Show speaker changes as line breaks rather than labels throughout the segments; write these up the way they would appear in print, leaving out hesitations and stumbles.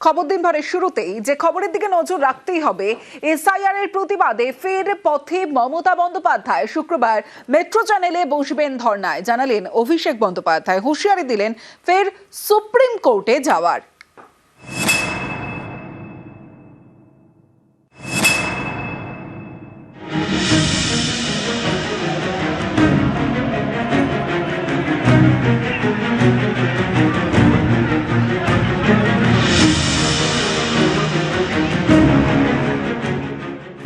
খবর দিনভরের শুরুতেই যে খবরের দিকে নজর রাখতেই হবে, এসআইআর এর প্রতিবাদে ফের পথে মমতা বন্দ্যোপাধ্যায়। শুক্রবার মেট্রো চ্যানেলে বসবেন ধর্নায়, জানালেন অভিষেক বন্দ্যোপাধ্যায়। হুঁশিয়ারি দিলেন ফের সুপ্রিম কোর্টে যাওয়ার।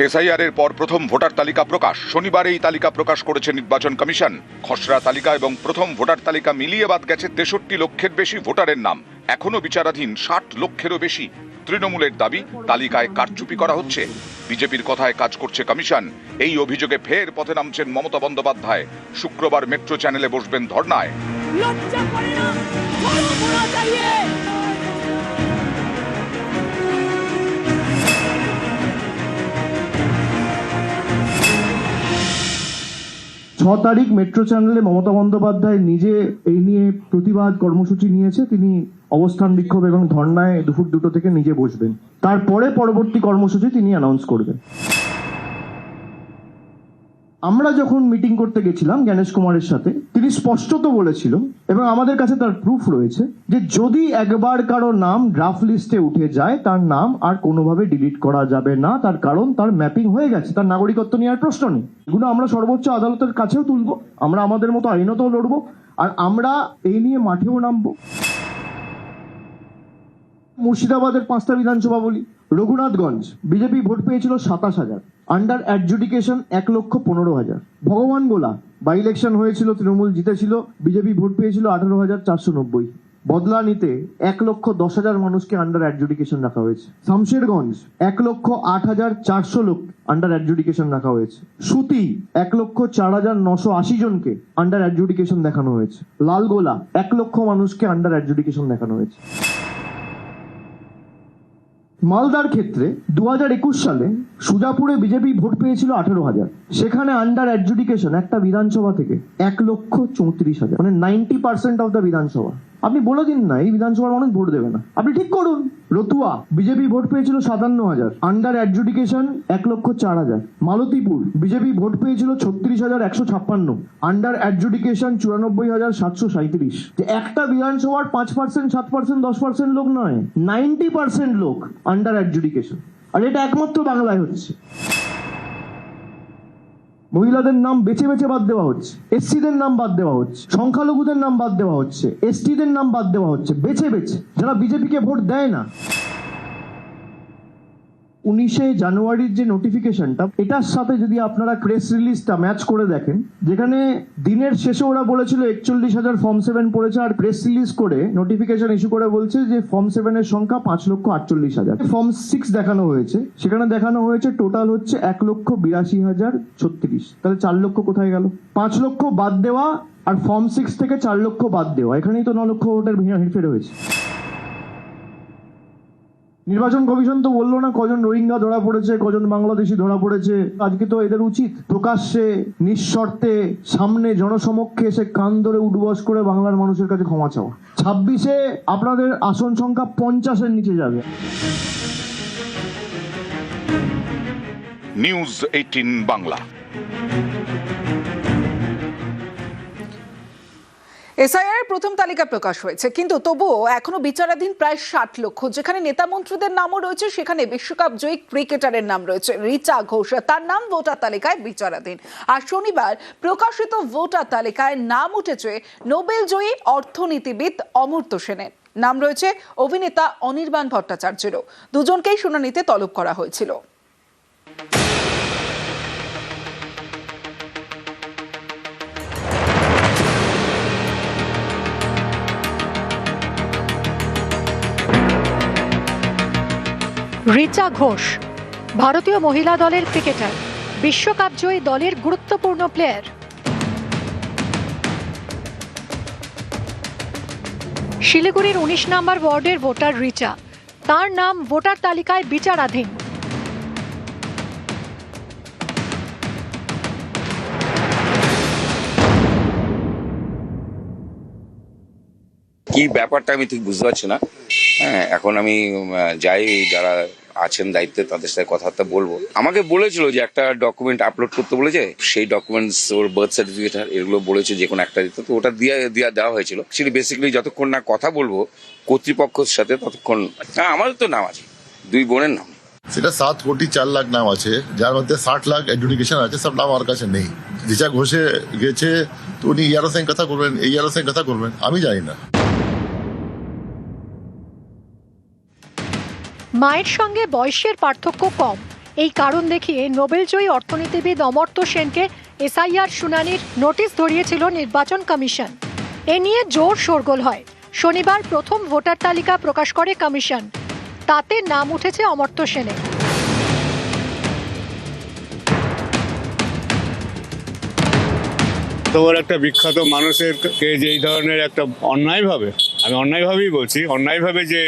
এসআইআর এর পর প্রথম ভোটার তালিকা প্রকাশ। শনিবার এই তালিকা প্রকাশ করেছে নির্বাচন কমিশন। খসড়া তালিকা এবং প্রথম ভোটার তালিকা মিলিয়ে বাদ গেছে 63 লক্ষের বেশি ভোটারের নাম। এখনো বিচারাধীন 60 লক্ষেরও বেশি। তৃণমূলের দাবি তালিকায় কারচুপি করা হচ্ছে। বিজেপির কথায় কাজ করছে কমিশন। এই অভিযোগে ফের পথে নামছেন মমতা বন্দ্যোপাধ্যায়। শুক্রবার মেট্রো চ্যানেলে বসবেন ধর্নায়।
তারিখ মেট্রো চ্যানেলে মমতা বন্দ্যোপাধ্যায় নিজে এই নিয়ে প্রতিবাদ কর্মসূচি নিয়েছে। তিনি অবস্থান বিক্ষোভ এবং ধর্নায় দুপুর 2টো থেকে নিজে বসবেন। তারপরে পরবর্তী কর্মসূচি তিনি অ্যানাউন্স করবেন। আমরা যখন মিটিং করতে গেছিলাম জ্ঞানেশ কুমারের সাথে, তিনি স্পষ্টত বলেছিল এবং আমাদের কাছে তার প্রুফ রয়েছে যে যদি একবার কারো নাম ড্রাফট লিস্টে উঠে যায় তার নাম আর কোনোভাবে ডিলিট করা যাবে না। তার কারণ তার ম্যাপিং হয়ে গেছে, তার নাগরিকত্ব নেওয়ার প্রশ্ন নেই। এগুলো আমরা সর্বোচ্চ আদালতের কাছেও তুলবো, আমরা আমাদের মতো আইনতেও লড়বো, আর আমরা এই নিয়ে মাঠেও নামবো। মুর্শিদাবাদের 5টা বিধানসভা বলি। রঘুনাথগঞ্জ বিজেপি ভোট পেয়েছিল 27,000, আন্ডার অ্যাডজুডিকেশন 1,15,000। ভগবান গোলা বাই ইলেকশন হয়েছিল, তৃণমূল জিতেছিল, বিজেপি ভোট পেয়েছিল 18,490। বদলানিতে 1,10,000 মানুষকে আন্ডার অ্যাডজুডিকেশন রাখা হয়েছে। শামশেরগঞ্জ 1,08,400 লোক আন্ডার অ্যাডজুডিকেশন রাখা হয়েছে। সুতি 1,04,980 জনকে আন্ডার অ্যাডজুডিকেশন দেখানো হয়েছে। লালগোলা 1 লক্ষ মানুষকে আন্ডার অ্যাডজুডিকেশন দেখানো হয়েছে। মালদার ক্ষেত্রে 2021 সালে সুজাপুরে বিজেপি ভোট পেয়েছিল 18,000, সেখানে আন্ডার অ্যাডজুডিকেশন একটা বিধানসভা থেকে 1,34,000, মানে 90% অফ দ্য বিধানসভা। আপনি বলে দিন না এই বিধানসভার মানুষ ভোট দেবে না, আপনি ঠিক করুন। রতুয়া বিজেপি ভোট পেয়েছিল 57,000, under adjudication 1,04,000। Malatipur BJP vote পেয়েছিল 36,156, আন্ডার অ্যাডজুডিকেশন 94,737। যে একটা বিধানসভার 5%, 7%, 10% লোক নয়, 90% লোক আন্ডার অ্যাডজুডিকেশন। আর এটা একমাত্র বাংলায় হচ্ছে। মহিলাদের নাম বেছে বেছে বাদ দেওয়া হচ্ছে, এসসিদের নাম বাদ দেওয়া হচ্ছে, সংখ্যালঘুদের নাম বাদ দেওয়া হচ্ছে, এসটিদের নাম বাদ দেওয়া হচ্ছে বেছে বেছে, যারা বিজেপিকে ভোট দেয় না। 19শে জানুয়ারির যে নোটিফিকেশনটা, এটার সাথে যদি আপনারা প্রেস রিলিজটা ম্যাচ করে দেখেন, যেখানে দিনের শেষে ওরা বলেছিল 41,000 ফর্ম 7 পড়েছে, আর প্রেস রিলিজ করে নোটিফিকেশন ইস্যু করে বলছে যে ফর্ম 7 এর সংখ্যা 5,48,000। ফর্ম 6 দেখানো হয়েছে, সেখানে দেখানো হয়েছে টোটাল হচ্ছে 1,82,036। তাহলে 4 লক্ষ কোথায় গেল? 5 লক্ষ বাদ দেওয়া আর ফর্ম 6 থেকে 4 লক্ষ বাদ দেওয়া, এখানেই তো 9 লক্ষ ভোটের হেরফের হয়েছে। নির্বাচন কমিশন তো বললো না কজন রোহিঙ্গা ধরা পড়েছে, কজন বাংলাদেশি ধরা পড়েছে। আজকে তো এদের উচিত প্রকাশ্যে নিঃশর্তে সামনে জনসমক্ষে এসে কান ধরে উঠবস করে বাংলার মানুষের কাছে ক্ষমা চাওয়া। 26-এ আপনাদের আসন সংখ্যা 50-এর নিচে যাবে।
নিউজ 18 বাংলা।
এসআইআর প্রথম তালিকা প্রকাশ হয়েছে, কিন্তু তবুও এখনো বিচারাধীন প্রায় 60 লক্ষ। যেখানে নেতা মন্ত্রীদের নামও রয়েছে, সেখানে বিশ্বকাপ জয়ী ক্রিকেটারের নাম রয়েছে রিচা ঘোষ, তার নাম ভোটার তালিকায় বিচারাধীন। আর শনিবার প্রকাশিত ভোটার তালিকায় নাম উঠেছে নোবেল জয়ী অর্থনীতিবিদ অমর্ত্য সেনের। নাম রয়েছে অভিনেতা অনির্বাণ ভট্টাচার্যেরও। দুজনকেই শুনানিতে তলব করা হয়েছিল।
রিচা ঘোষ ভারতীয় মহিলা দলের ক্রিকেটার, বিশ্বকাপ জয়ী দলের গুরুত্বপূর্ণ প্লেয়ার। শিলিগুড়ির 19 নম্বর ওয়ার্ডের ভোটার রিচা, তার নাম ভোটার তালিকায় বিচারাধীন।
কি ব্যাপারটা আমি ঠিক বুঝতে পারছি না। হ্যাঁ, এখন আমি যাই, যারা আছেন দায়িত্বে তাদের সাথে কথাবার্তা বলবো। আমাকে বলেছিল যে একটা ডকুমেন্ট আপলোড করতে বলেছে, সেই ডকুমেন্টস ওর বার্থ সার্টিফিকেট এগুলো বলেছে যে কোনো একটা দিতে, তো ওটা দেওয়া হয়েছিল। অ্যাকচুয়ালি বেসিক্যালি যতক্ষণ না কথা বলবো কর্তৃপক্ষের সাথে ততক্ষণ। আমাদের তো নাম আছে, 2 বোনের নাম।
সেটা 7 কোটি 4 লাখ নাম আছে, যার মধ্যে 60 লাখ এডুকেশন আছে, সব নাম আমার কাছে নেই। রিচা ঘোষে গেছে তো উনি ইয়ারও সঙ্গে কথা করবেন, এই ইয়ারও সঙ্গে কথা করবেন, আমি জানি না।
মায়ের সঙ্গে বয়সের পার্থক্য কম, এই কারণ দেখিয়ে নোবেলজয়ী অর্থনীতিবিদ অমর্ত্য সেনকে এসআইআর শুনানির নোটিশ ধরিয়েছিল নির্বাচন কমিশন। এ নিয়ে জোর শোরগোল হয়। শনিবার প্রথম ভোটার তালিকা প্রকাশ করে কমিশন, তাতে নাম উঠেছে অমর্ত্য সেনের।
তোমার একটা বিখ্যাত মানুষের কে যে এই ধরনের একটা আমি অন্যায়ভাবেই বলছি, অন্যায়ভাবে যে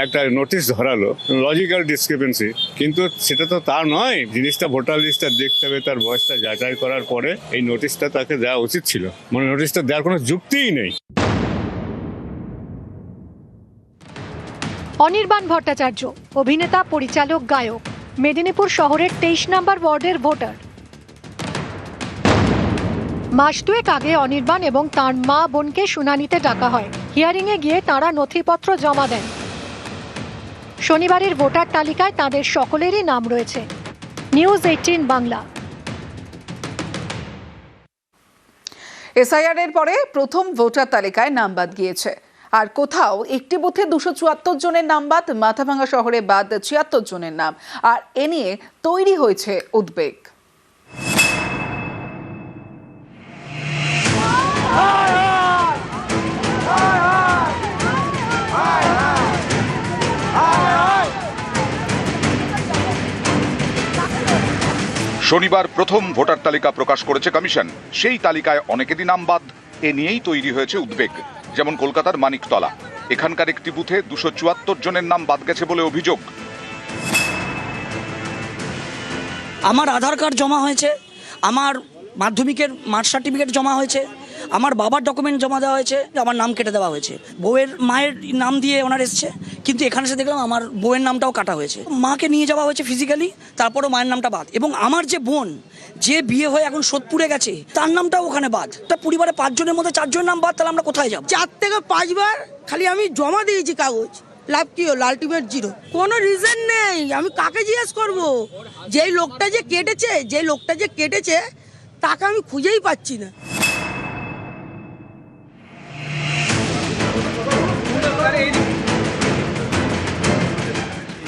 একটা নোটিশ ধরালো, লজিক্যাল ডিসক্রিপেন্সি, কিন্তু সেটা তো তা নয়। জিনিসটা ভোটার লিস্টটা দেখতে হবে, তার বয়সটা যাচাই করার পরে এই নোটিশটা তাকে দেওয়া উচিত ছিল। মানে নোটিশটা দেওয়ার কোনো যুক্তিই নেই।
অনির্বাণ ভট্টাচার্য অভিনেতা, পরিচালক, গায়ক, মেদিনীপুর শহরের 23 নম্বর ওয়ার্ডের ভোটার। মাস 2 আগে অনির্বাণ এবং তার মা বোনকে শুনানিতে ডাকা হয়। হিয়ারিংয়ে গিয়ে তাঁরা নথিপত্র জমা দেন। শনিবারের ভোটার তালিকায় তাদের সকলেরই নাম রয়েছে। নিউজ 18 বাংলা।
এসআইআর এর পরে প্রথম ভোটার তালিকায় নাম বাদ গিয়েছে। আর কোথাও একটি বুথে 274 জনের নাম বাদ, মাথাভাঙা শহরে বাদ 76 জনের নাম। আর এ নিয়ে তৈরি হয়েছে উদ্বেগ।
শনিবার প্রথম ভোটার তালিকা প্রকাশ করেছে কমিশন। সেই তালিকায় অনেকেরই নাম বাদ। এ নিয়েই তৈরি হয়েছে উদ্বেগ। যেমন কলকাতার মানিকতলা, এখানকার একটি বুথে 274 জনের নাম বাদ গেছে বলে অভিযোগ।
আমার আধার কার্ড জমা হয়েছে, আমার মাধ্যমিকের মার্কস সার্টিফিকেট জমা হয়েছে, আমার বাবার ডকুমেন্ট জমা দেওয়া হয়েছে, আমার নাম কেটে দেওয়া হয়েছে। বউয়ের মায়ের নাম দিয়ে ওনার এসছে, কিন্তু এখানে এসে দেখলাম আমার বউয়ের নামটাও কাটা হয়েছে। মাকে নিয়ে যাওয়া হয়েছে ফিজিক্যালি, তারপরও মায়ের নামটা বাদ। এবং আমার যে বোন, যে বিয়ে হয়ে এখন সোদপুরে গেছে, তার নামটাও ওখানে বাদ। তা পরিবারে 5 জনের মধ্যে 4 জনের নাম বাদ, তাহলে আমরা কোথায় যাব?
4 থেকে 5 বার খালি আমি জমা দিয়েছি কাগজ, লাভ কি হলো? আলটিমেট 0। কোনো রিজন নেই। আমি কাকে জিজ্ঞেস করব? যেই লোকটা যে কেটেছে তাকে আমি খুঁজেই পাচ্ছি না।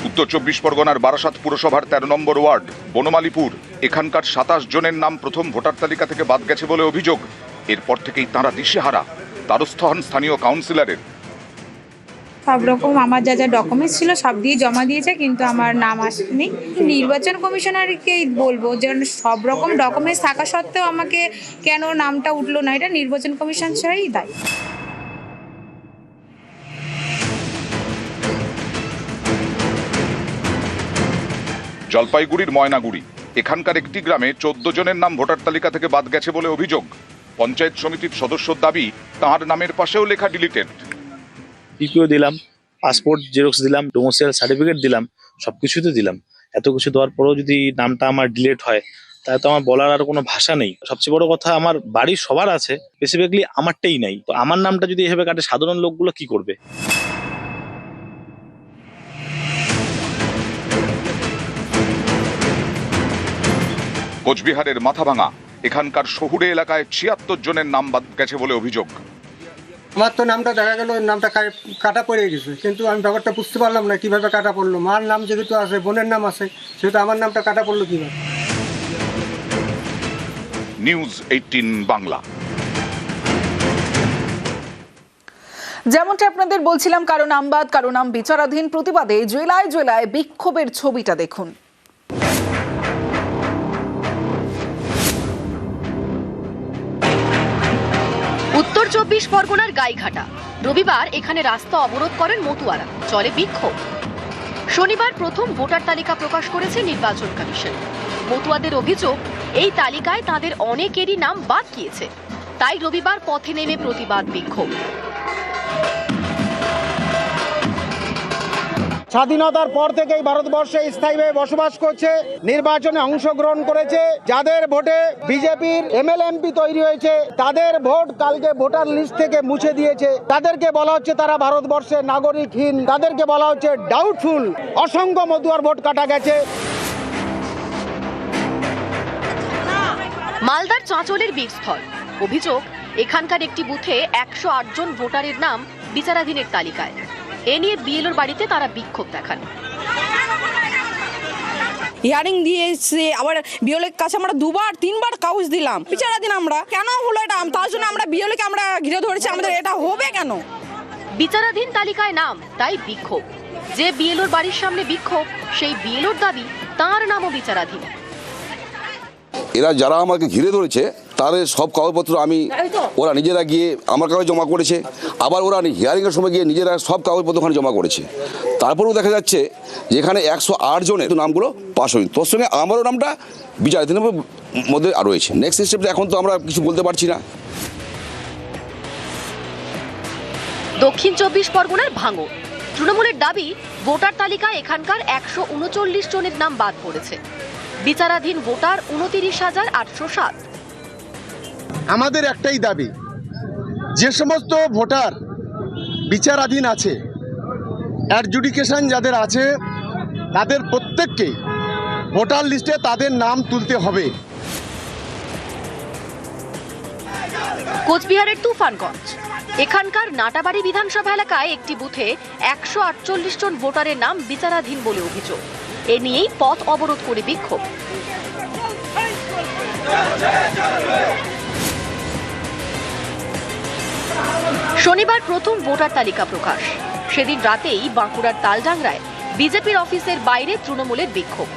উত্তর 24 পরগনার বারাসাত পুরসভার 13 নম্বর ওয়ার্ড বনমালীপুর, এখানকার 27 জনের নাম প্রথম ভোটার তালিকা থেকে বাদ গেছে বলে অভিযোগ। এরপর থেকেই তাঁরা দিশেহারা। দ্বারস্থ হন স্থানীয় কাউন্সিলরের।
সব রকম আমার যা যা ডকুমেন্টস ছিল সব দিয়ে জমা দিয়েছে, কিন্তু আমার নাম আসেনি। নির্বাচন কমিশনারকেই বলবো যে সব রকম ডকুমেন্টস থাকা সত্ত্বেও আমাকে কেন নামটা উঠলো না, এটা নির্বাচন কমিশন ছাড়াই দায়ী।
জলপাইগুড়ির ময়নাগুড়ি, এখানকার একটি গ্রামে 14 জনের নাম ভোটার তালিকা থেকে বাদ গেছে বলে অভিযোগ। পঞ্চায়েত সমিতির সদস্যর দাবি, তাঁর নামের পাশেও লেখা ডিলিটেড।
পিপিও দিলাম, পাসপোর্ট জেরক্স দিলাম, ডোমিসাইল সার্টিফিকেট দিলাম, সবকিছু তো দিলাম। এত কিছু দেওয়ার পরেও যদি নামটা আমার ডিলিট হয়, তাহলে তো আমার বলার আর কোনো ভাষা নেই। সবচেয়ে বড় কথা, আমার বাড়ির সবার আছে, স্পেসিফিকলি আমারটাই নাই। তো আমার নামটা যদি এভাবে কাটে, সাধারণ লোকগুলো কি করবে?
কোচবিহারের মাথাভাঙা, এখানকার শহুরে এলাকায় 76 জনের নাম বাদ গেছে বলে অভিযোগ।
আমার তো নামটা দেখা গেল, নামটা কাটা পড়ে গেছে, কিন্তু আমি ব্যাপারটা বুঝতে পারলাম না কিভাবে কাটা পড়লো। মার নাম যেহেতু আছে, বোনের নাম আছে, সেহেতু আমার নামটা কাটা পড়লো কিভাবে?
নিউজ 18 বাংলা।
যেমনটা আপনাদের বলছিলাম, কারো নাম বাদ, কারো নাম বিচারাধীন, প্রতিবাদে জেলায় জেলায় বিক্ষোভের ছবিটা দেখুন।
উত্তর 24 পরগনার গাইঘাটা। রবিবার এখানে রাস্তা অবরোধ করেন মতুয়ারা, চলে বিক্ষোভ। শনিবার প্রথম ভোটার তালিকা প্রকাশ করেছে নির্বাচন কমিশন। মতুয়াদের অভিযোগ, এই তালিকায় তাদের অনেকেরই নাম বাদ গিয়েছে। তাই রবিবার পথে নেমে প্রতিবাদ বিক্ষোভ।
স্বাধীনতার পর থেকেই ভারতবর্ষে স্থায়ীভাবে বসবাস করছে, নির্বাচনে অংশগ্রহণ করেছে, যাদের ভোটে বিজেপির এমএলএমপি তৈরি হয়েছে, তাদের ভোট কালকে ভোটার লিস্ট থেকে মুছে দিয়েছে। তাদেরকে বলা হচ্ছে তারা ভারতবর্ষের নাগরিকহীন, তাদেরকে বলা হচ্ছে ডাউটফুল। অসংখ্য মতুয়ার ভোট কাটা গেছে।
মালদার চাঁচলের বীরস্থল। অভিযোগ, এখানকার একটি বুথে 108 জন ভোটারের নাম বিচারাধীনের তালিকায়। এ নিয়ে বিএলওর বাড়িতে তারা বিক্ষোভ দেখান।
হিয়ারিং দিয়ে এসে আবার বিএলওর কাছে আমরা 2-3বার কাগজ দিলাম, বিচারাধীন আমরা কেন হলো এটা, তার জন্য আমরা বিএলওকে আমরা ঘিরে ধরেছি, আমাদের এটা হবে কেন?
বিচারাধীন তালিকায় নাম, তাই বিক্ষোভ। যে বিএলওর বাড়ির সামনে বিক্ষোভ, সেই বিএলওর দাবি তার নামও বিচারাধীন।
এরা যারা আমাকে ঘিরে ধরেছে তাদের সব কাগজপত্র ওরা নিজেরা গিয়ে আমার কাছে জমা করেছে, আবার ওরা হিয়ারিংয়ের সময় গিয়ে নিজেরা সব কাগজপত্র ওখানে জমা করেছে। তারপরেও দেখা যাচ্ছে যেখানে 108 জনের নামগুলো পাস হয়নি, তোর সঙ্গে আমারও নামটা বিচারাধীনের মধ্যে রয়েছে। নেক্সট স্টেপটা এখন তো আমরা কিছু বলতে পারছি না।
দক্ষিণ 24 পরগনার ভাঙড়। তৃণমূলের দাবি, ভোটার তালিকায় এখানকার 139 জনের নাম বাদ পড়েছে। বিচারাধীন ভোটার 29,807।
আমাদের একটাই দাবি, যে সমস্ত ভোটার বিচারাধীন আছে, অ্যাডজুডিকেশন যাদের আছে, তাদের প্রত্যেককেই ভোটার লিস্টে তাদের নাম তুলতে হবে।
কোচবিহারের তুফানগঞ্জ। এখানকার নাটাবাড়ি বিধানসভা এলাকায় একটি বুথে 148 জন ভোটারের নাম বিচারাধীন বলে অভিযোগ। এ নিয়েই পথ অবরোধ করে বিক্ষোভ। শনিবার প্রথম ভোটার তালিকা প্রকাশ। সেদিন রাতেই বাঁকুড়ার তালডাংরায় বিজেপির অফিসের বাইরে তৃণমূলের বিক্ষোভ।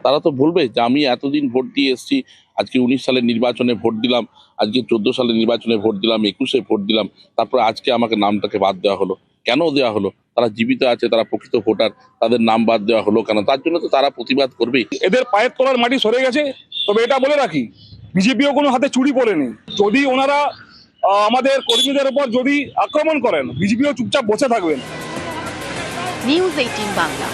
তারা তো বলবে যে আমি এতদিন ভোট দিয়ে এসেছি, আজকে 19 সালের নির্বাচনে ভোট দিলাম, আজকে 14 সালের নির্বাচনে ভোট দিলাম, 21-এ ভোট দিলাম, তারপরে আজকে আমাকে নামটাকে বাদ দেওয়া হলো। কেন দেওয়া হলো? তারা জীবিত আছে, তারা প্রকৃত ভোটার, তাদের নাম বাদ দেওয়া হলো কেন? তার জন্য তো তারা প্রতিবাদ করবে।
এদের পায়ের তলার মাটি সরে গেছে। তবে এটা বলে রাখি, বিজেপিও কোনো হাতে চুরি পড়েনি। যদি ওনারা আমাদের কর্মীদের উপর যদি আক্রমণ করেন, বিজেপিও চুপচাপ বসে থাকবেন।
নিউজ 18 বাংলা।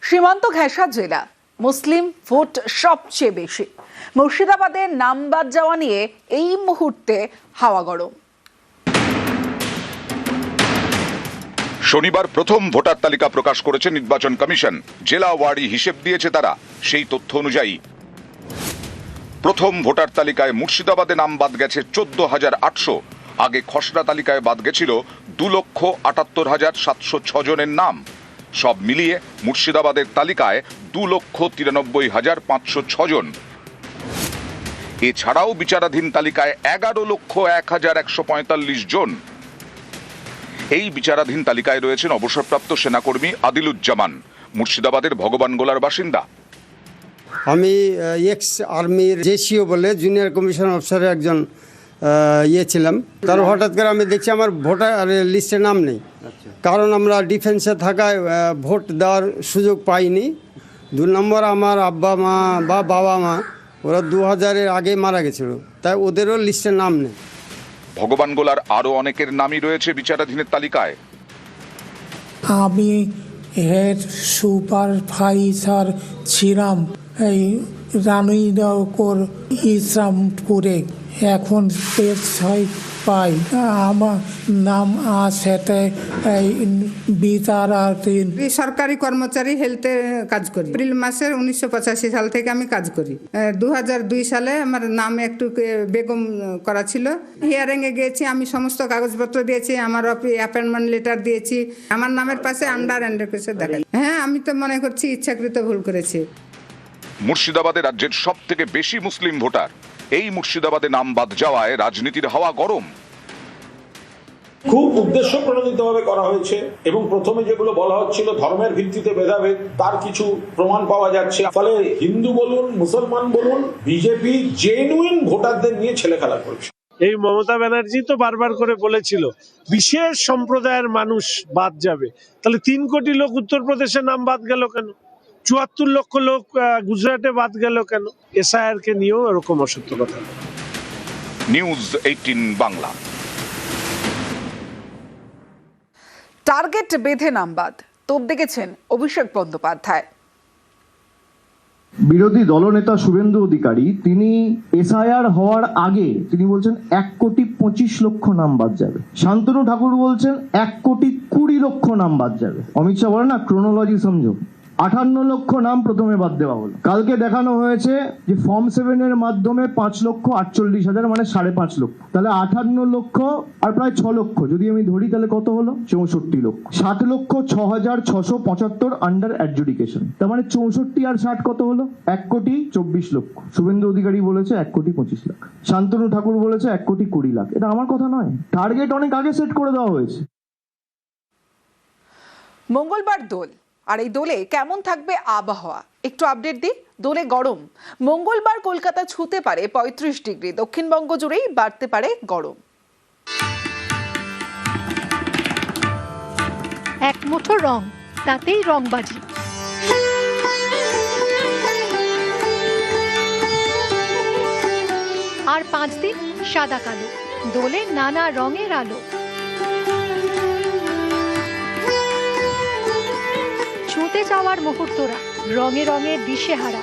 সীমান্ত ঘেঁষা জেলা, মুসলিম ভোট সবচেয়ে বেশি। মুর্শিদাবাদের নাম বাদ যাওয়া নিয়ে এই মুহূর্তে হাওয়া গরম।
শনিবার প্রথম ভোটার তালিকা প্রকাশ করেছে নির্বাচন কমিশন। জেলা ওয়ারি হিসেব দিয়েছে তারা। সেই তথ্য অনুযায়ী প্রথম ভোটার তালিকায় মুর্শিদাবাদে নাম বাদ গেছে 14,800। আগে খসড়া তালিকায় বাদ গেছিল 2,78,706 জনের নাম। সব মিলিয়ে মুর্শিদাবাদের তালিকায় 2,93,506 জন। এছাড়াও বিচারাধীন তালিকায় 11,01,145 জন। এই বিচারাধীন তালিকায় রয়েছেন অবসরপ্রাপ্ত সেনাকর্মী আদিলুজ্জামান, মুর্শিদাবাদের ভগবানগোলার বাসিন্দা।
আমি এক্স আর্মির জেসিও বলে জুনিয়র কমিশন অফিসারের একজন ছিলাম। তার হঠাৎ করে আমি দেখছি আমার ভোটার লিস্টে নাম নেই, কারণ আমরা ডিফেন্সে থাকায় ভোট দেওয়ার সুযোগ পাইনি। 2 নম্বর, আমার আব্বা মা বা বাবা মা ওরা 2000-এর আগে মারা গেছিল, তাই ওদেরও লিস্টে নাম নেই।
ভগবানগোলার আরো অনেকের নামই রয়েছে বিচারাধীনের তালিকায়।
আমি হেড সুপারভাইজার ছিলাম এই রানীনগর ইসলামপুরে, এখন পেশায় পাই। আমার নাম আছে বিচারাধীন।
সরকারি কর্মচারী হেলথে কাজ করি। এপ্রিল মাসের 1985 সাল থেকে আমি কাজ করি। 2002 সালে আমার নাম একটু বেগম করা ছিল। হিয়ারিংয়ে গিয়েছি, আমি সমস্ত কাগজপত্র দিয়েছি, আমার অ্যাপয়েন্টমেন্ট লেটার দিয়েছি। আমার নামের পাশে আন্ডার এন্ডারকেসে দেখাই। হ্যাঁ, আমি তো মনে করছি ইচ্ছাকৃত ভুল করেছি।
মুর্শিদাবাদে রাজ্যের সব থেকে বেশি মুসলিম ভোটার। এই মুর্শিদাবাদে নাম বাদ যাওয়ায় রাজনীতির হাওয়া গরম।
খুব উদ্দেশ্য প্রণোদিতভাবে করা হয়েছে এবং প্রথমে যেগুলো বলা হচ্ছিল ধর্মের ভিত্তিতে ভেদাভেদ, তার কিছু প্রমাণ পাওয়া যাচ্ছে। ফলে হিন্দু বলুন, মুসলমান বলুন, বিজেপি জেনুইন ভোটারদের নিয়ে ছেলেখেলা করছে।
এই মমতা ব্যানার্জি তো বারবার করে বলেছিল বিশেষ সম্প্রদায়ের মানুষ বাদ যাবে, তাহলে 3 কোটি লোক উত্তরপ্রদেশে নাম বাদ গেল কেন? 74 লক্ষ লোক গুজরাটে বাদ গেল কেন? এসআইআর কে নিয়েও এরকম অসত্য কথা।
নিউজ 18 বাংলা।
টার্গেট বেঁধে নামবাদ, তোপ দেখেছেন অভিষেক বন্দ্যোপাধ্যায়।
বিরোধী দলনেতা শুভেন্দু অধিকারী তিনি এসআইআর হওয়ার আগে তিনি বলছেন 1,25,00,000 নাম বাদ যাবে। শান্তনু ঠাকুর বলছেন 1,20,00,000 নাম বাদ যাবে। অমিত শাহ বলে না ক্রোনোলজি সমঝো, 58,00,000 নাম প্রথমে বাদ দেওয়া হলো। কালকে দেখানো হয়েছে যে ফর্ম 7 এর মাধ্যমে 5,48,000 মানে 5.5 লক্ষ, তাহলে 58,00,000 আর প্রায় 6 লক্ষ যদি আমি ধরি তাহলে কত হলো 64 লক্ষ। 7,06,675 আন্ডার অ্যাডজুডিকেশন, তার মানে 64 আর 60 কত হলো 1,24,00,000। শুভেন্দু অধিকারী বলেছে 1,25,00,000, শান্তনু ঠাকুর বলেছে 1,20,00,000। এটা আমার কথা নয়, টার্গেট অনেক আগে সেট করে দেওয়া হয়েছে।
মঙ্গলবার দোল, আর এই দোলে কেমন থাকবে আবহাওয়া একটু আপডেট দিই। দোলে গরম, মঙ্গলবার কলকাতা ছুঁতে পারে 35 ডিগ্রি, দক্ষিণবঙ্গ জুড়েই বাড়তে পারে গরম।
এক মুঠো রং, তাতেই রংবাজি। আর 5 দিন সাদা কালো, দোলে নানা রঙের আলো। ছুঁতে যাওয়ার মুহূর্তরা রঙে রঙে দিশেহারা।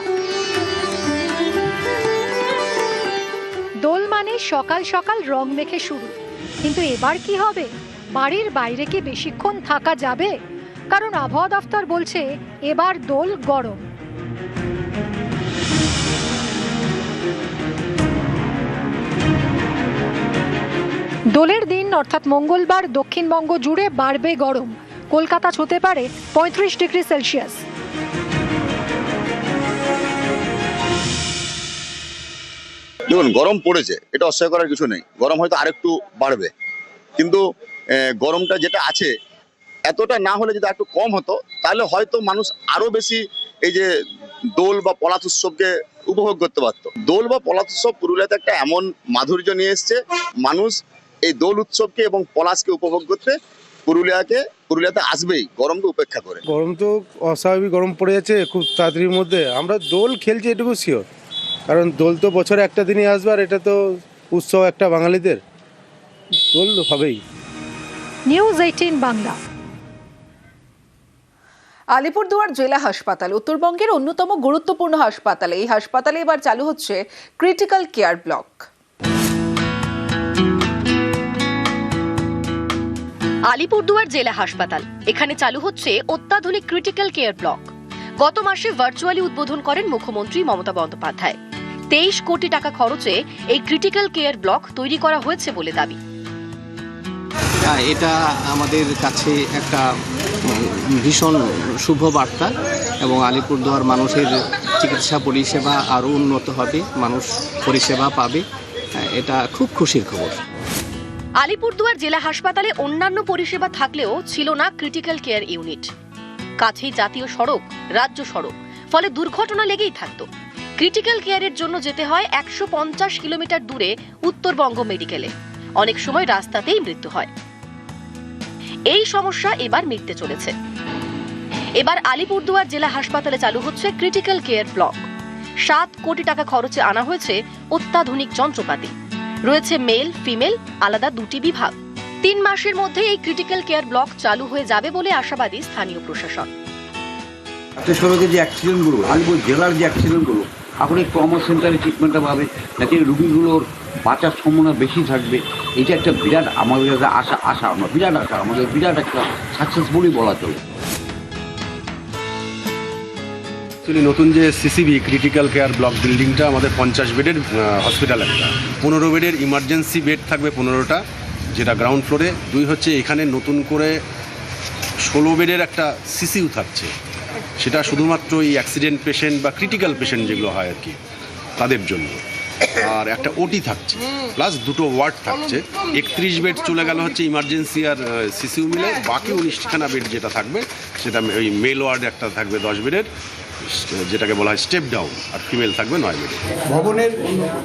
দোল মানে সকাল সকাল রং মেখে শুরু, কিন্তু এবার কি হবে? বাড়ির বাইরে কি বেশিক্ষণ থাকা যাবে? কারণ আবহাওয়া দফতর বলছে এবার দোল গরম। দোলের দিন অর্থাৎ মঙ্গলবার দক্ষিণবঙ্গ জুড়ে বাড়বে গরম, কলকাতা ছুঁতে পারে 35 ডিগ্রি সেলসিয়াস।
দেখুন গরম পড়েছে, এটা অস্বীকার করার কিছু নেই। গরম হয়তো আরেকটু বাড়বে, কিন্তু গরমটা যেটা আছে এতটা না হলে যদি একটু কম হতো তাহলে হয়তো মানুষ আরো বেশি এই যে দোল বা পলাশ উৎসবকে উপভোগ করতে পারত। দোল বা পলাশ উৎসব পুরুলিয়াতে একটা এমন মাধুর্য নিয়ে এসছে, মানুষ এই দোল উৎসবকে এবং পলাশকে উপভোগ করতে পুরুলিয়াতে আসবেই গরমকে উপেক্ষা করে।
গরম তো অস্বাভাবিক গরম পড়ে যাচ্ছে খুব তাড়াতাড়ির মধ্যে। আমরা দোল খেলছি এটুকু শিওর, কারণ দোল তো বছরে একটা দিনই আসবে, আর এটা তো উৎসব একটা বাঙালিদের, দোল হবেই।
নিউজ 18 বাংলা।
আলিপুরদুয়ার জেলা হাসপাতাল উত্তরবঙ্গের অন্যতম গুরুত্বপূর্ণ হাসপাতাল। এই হাসপাতালে এবার চালু হচ্ছে ক্রিটিক্যাল কেয়ার ব্লক।
আলিপুরদুয়ার জেলা হাসপাতাল, এখানে চালু হচ্ছে অত্যাধুনিক ক্রিটিক্যাল কেয়ার ব্লক। গত মাসে ভার্চুয়ালি উদ্বোধন করেন মুখ্যমন্ত্রী মমতা বন্দ্যোপাধ্যায়। 23 কোটি টাকা খরচে এই ক্রিটিক্যাল কেয়ার ব্লক তৈরি করা হয়েছে বলে দাবি।
এটা আমাদের কাছে একটা ভীষণ শুভ বার্তা, এবং আলিপুরদুয়ার মানুষের চিকিৎসা পরিষেবা আরও উন্নত হবে, মানুষ পরিষেবা পাবে, এটা খুব খুশির খবর।
আলিপুরদুয়ার জেলা হাসপাতালে অন্যান্য পরিষেবা থাকলেও ছিল না ক্রিটিক্যাল কেয়ার ইউনিট। কাছেই জাতীয় সড়ক, রাজ্য সড়ক, ফলে দুর্ঘটনা লেগেই থাকতো। ক্রিটিক্যাল কেয়ারের জন্য যেতে হয় 150 কিলোমিটার দূরে উত্তরবঙ্গ মেডিকেলে, অনেক সময় রাস্তাতেই মৃত্যু হয়। এই সমস্যা এবার মিটতে চলেছে। এবার আলিপুরদুয়ার জেলা হাসপাতালে চালু হচ্ছে ক্রিটিক্যাল কেয়ার ব্লক। 7 কোটি টাকা খরচে আনা হয়েছে অত্যাধুনিক যন্ত্রপাতি। রয়েছে মেল ফিমেল আলাদা 2টি বিভাগ। 3 মাসের মধ্যে এই ক্রিটিক্যাল কেয়ার ব্লক চালু হয়ে যাবে বলে আশাবাদী স্থানীয় প্রশাসন।
সড়কের যে অ্যাক্সিডেন্টগুলো, আলিপুর জেলার যে অ্যাক্সিডেন্টগুলো, এখন এই ট্রমা সেন্টারে ট্রিটমেন্টটা পাবে, যাতে রুগীগুলোর বাঁচার সম্ভাবনা বেশি থাকবে। এটা একটা বিরাট আমাদের আশা আমরা বিরাট আশা, আমাদের বিরাট একটা সাকসেসফুলি বলা চলে।
অ্যাকচুয়ালি নতুন যে সিসিবি ক্রিটিক্যাল কেয়ার ব্লক বিল্ডিংটা আমাদের 50 বেডের হসপিটাল, একটা 15 বেডের ইমার্জেন্সি বেড থাকবে 15টা, যেটা গ্রাউন্ড ফ্লোরে। 2 হচ্ছে এখানে নতুন করে 16 বেডের একটা সিসিইউ থাকছে, সেটা শুধুমাত্র এই অ্যাক্সিডেন্ট পেশেন্ট বা ক্রিটিক্যাল পেশেন্ট যেগুলো হয় আর কি তাদের জন্য। আর একটা ওটি থাকছে, প্লাস 2টো ওয়ার্ড থাকছে। 31 বেড চলে গেল হচ্ছে ইমার্জেন্সি আর সিসিইউ মিলে। বাকি 19খানা বেড যেটা থাকবে সেটা ওই মেল ওয়ার্ড একটা থাকবে 10 বেডের, যেটাকে বলা হয় স্টেপ ডাউন, আর ফিমেল থাকবে 9 বেডের।
ভবনের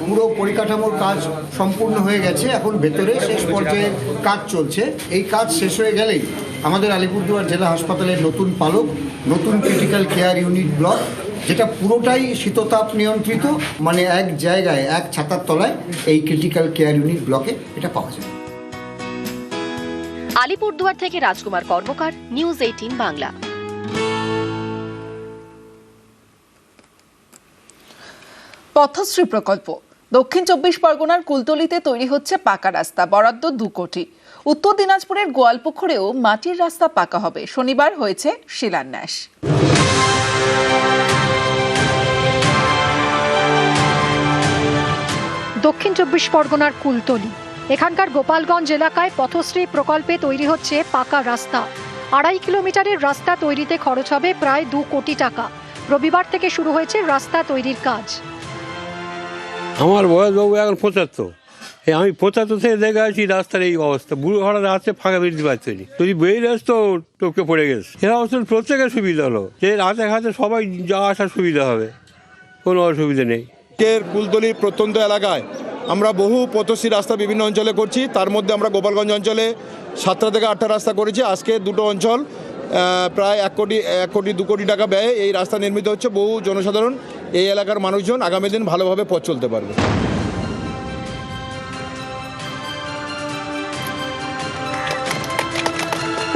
পুরো পরিকাঠামোর কাজ সম্পূর্ণ হয়ে গেছে, এখন ভেতরে শেষ পর্যায়ে কাজ চলছে। এই কাজ শেষ হয়ে গেলেই আমাদের আলিপুরদুয়ার জেলা হাসপাতালের নতুন পালক, নতুন ক্রিটিক্যাল কেয়ার ইউনিট ব্লক যেটা পুরোটাই শীততাপ নিয়ন্ত্রিত, মানে এক জায়গায় এক ছাতার তলায় এই ক্রিটিক্যাল কেয়ার ইউনিট ব্লকে এটা পাওয়া যায়।
আলিপুরদুয়ার থেকে রাজকুমার কর্মকার, নিউজ 18 বাংলা।
পথশ্রী প্রকল্প। দক্ষিণ 24 পরগনার কুলতলিতে তৈরি হচ্ছে পাকা রাস্তা, বরাদ্দ 2 কোটি। উত্তর দিনাজপুরের গোয়ালপুকুরেও মাটির রাস্তা পাকা হবে। শনিবার হয়েছে শিলান্যাস।
দক্ষিণ 24 পরগনার কুলতলি, এখানকার গোপালগঞ্জ এলাকায় পথশ্রী প্রকল্পে তৈরি হচ্ছে পাকা রাস্তা। 2.5 কিলোমিটারের রাস্তা তৈরিতে খরচ হবে প্রায় 2 কোটি টাকা। রবিবার থেকে শুরু হয়েছে রাস্তা তৈরির কাজ।
আমার বয়স বাবু এখন 75। আমি 75 থেকে দেখে আছি রাস্তার এই অবস্থা। বুড়ো ঘোড়া রাস্তা ফাঁকা বেরোতে পারছে না, যদি বেরিয়ে আসতো টপকে পড়ে গেছে। এরা অবশ্য প্রত্যেকের সুবিধা হলো যে রাতে ঘাটে সবাই যাওয়া আসার সুবিধা হবে, কোনো অসুবিধা নেই।
কুলতলি প্রত্যন্ত এলাকায় আমরা বহু পথশ্রী রাস্তা বিভিন্ন অঞ্চলে করছি। তার মধ্যে আমরা গোপালগঞ্জ অঞ্চলে 7টা থেকে 8টা রাস্তা করেছি। আজকে 2টো অঞ্চল প্রায় 1 কোটি 2 কোটি টাকা ব্যয়ে এই রাস্তা নির্মিত হচ্ছে। বহু জনসাধারণ, এই এলাকার মানুষজন আগামী দিন ভালোভাবে পথ চলতে পারবে।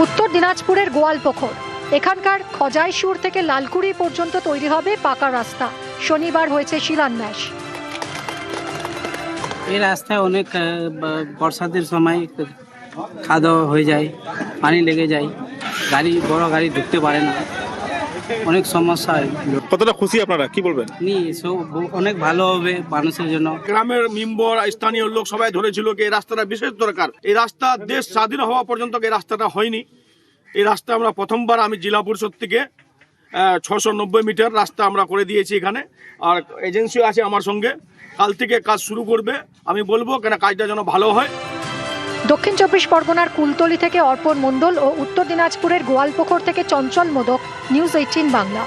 উত্তর দিনাজপুরের গোয়ালপুকুর, এখানকার খজাইশুর থেকে লালকুড়ি পর্যন্ত তৈরি হবে পাকা রাস্তা। শনিবার হয়েছে শিলান্যাস।
এই রাস্তায় অনেক বর্ষাদের সময় খাদা হয়ে যায়, পানি লেগে যায়, বড় গাড়ি ঢুকতে পারে না, অনেক সমস্যা হয়।
কতটা খুশি আপনারা, কি বলবেন?
অনেক ভালো হবে মানুষের জন্য।
গ্রামের মেম্বার, স্থানীয় লোক সবাই ধরেছিল যে এই রাস্তাটা বিশেষ দরকার। এই রাস্তা দেশ স্বাধীন হওয়া পর্যন্ত এই রাস্তাটা হয়নি। এই রাস্তা আমরা প্রথমবার, আমি জেলা পরিষদ থেকে 690 মিটার রাস্তা আমরা করে দিয়েছি এখানে। আর এজেন্সি আছে আমার সঙ্গে, কাল থেকে কাজ শুরু করবে। আমি বলবো কেন কাজটা যেন ভালো হয়।
দক্ষিণ 24 পরগনার কুলতলি থেকে অর্পণ মণ্ডল ও উত্তর দিনাজপুরের গোয়ালপুকুর থেকে চঞ্চল মোদক, নিউজ 18 বাংলা।